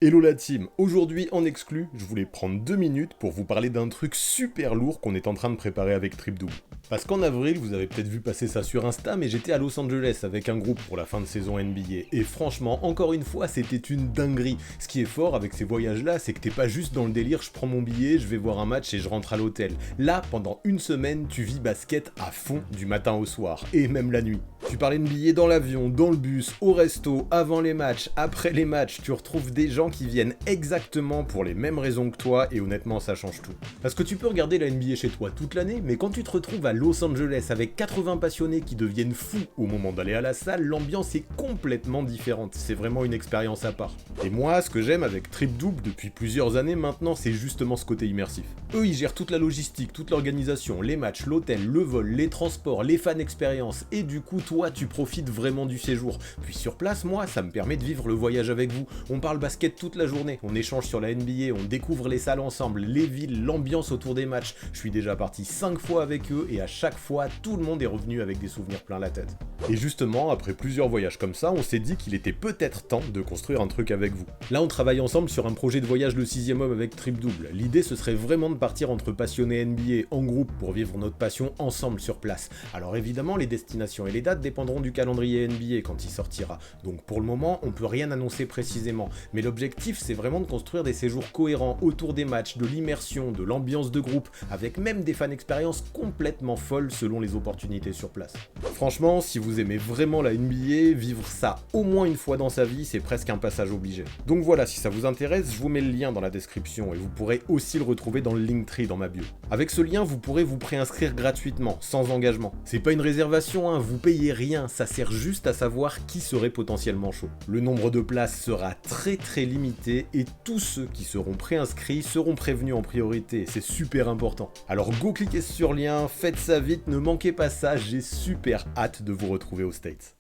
Hello la team, aujourd'hui en exclu, je voulais prendre 2 minutes pour vous parler d'un truc super lourd qu'on est en train de préparer avec Tripdouble. Parce qu'en avril, vous avez peut-être vu passer ça sur Insta, mais j'étais à Los Angeles avec un groupe pour la fin de saison NBA, et franchement, encore une fois, c'était une dinguerie. Ce qui est fort avec ces voyages-là, c'est que t'es pas juste dans le délire, je prends mon billet, je vais voir un match et je rentre à l'hôtel. Là, pendant une semaine, tu vis basket à fond du matin au soir, et même la nuit. Tu parles NBA dans l'avion, dans le bus, au resto, avant les matchs, après les matchs, tu retrouves des gens qui viennent exactement pour les mêmes raisons que toi, et honnêtement ça change tout. Parce que tu peux regarder la NBA chez toi toute l'année, mais quand tu te retrouves à Los Angeles avec 80 passionnés qui deviennent fous au moment d'aller à la salle, l'ambiance est complètement différente, c'est vraiment une expérience à part. Et moi, ce que j'aime avec Tripdouble depuis plusieurs années maintenant, c'est justement ce côté immersif. Eux, ils gèrent toute la logistique, toute l'organisation, les matchs, l'hôtel, le vol, les transports, les fan expériences, et du coup, toi, tu profites vraiment du séjour. Puis sur place, moi, ça me permet de vivre le voyage avec vous. On parle basket toute la journée, on échange sur la NBA, on découvre les salles ensemble, les villes, l'ambiance autour des matchs. Je suis déjà parti 5 fois avec eux, et à chaque fois, tout le monde est revenu avec des souvenirs plein la tête. Et justement, après plusieurs voyages comme ça, on s'est dit qu'il était peut-être temps de construire un truc avec vous. Là, on travaille ensemble sur un projet de voyage le 6ème homme avec Tripdouble. L'idée, ce serait vraiment de partir entre passionnés NBA en groupe pour vivre notre passion ensemble sur place. Alors évidemment, les destinations et les dates dépendront du calendrier NBA quand il sortira. Donc pour le moment, on peut rien annoncer précisément. Mais l'objectif, c'est vraiment de construire des séjours cohérents autour des matchs, de l'immersion, de l'ambiance de groupe, avec même des fan expériences complètement folles selon les opportunités sur place. Franchement, si vous aimez vraiment la NBA, vivre ça au moins une fois dans sa vie, c'est presque un passage obligé. Donc voilà, si ça vous intéresse, je vous mets le lien dans la description et vous pourrez aussi le retrouver dans le Linktree dans ma bio. Avec ce lien, vous pourrez vous préinscrire gratuitement, sans engagement. C'est pas une réservation, hein, vous payez rien, ça sert juste à savoir qui serait potentiellement chaud. Le nombre de places sera très limité et tous ceux qui seront préinscrits seront prévenus en priorité, c'est super important. Alors go cliquer sur le lien, faites ça vite, ne manquez pas ça, j'ai super hâte de vous retrouver aux States.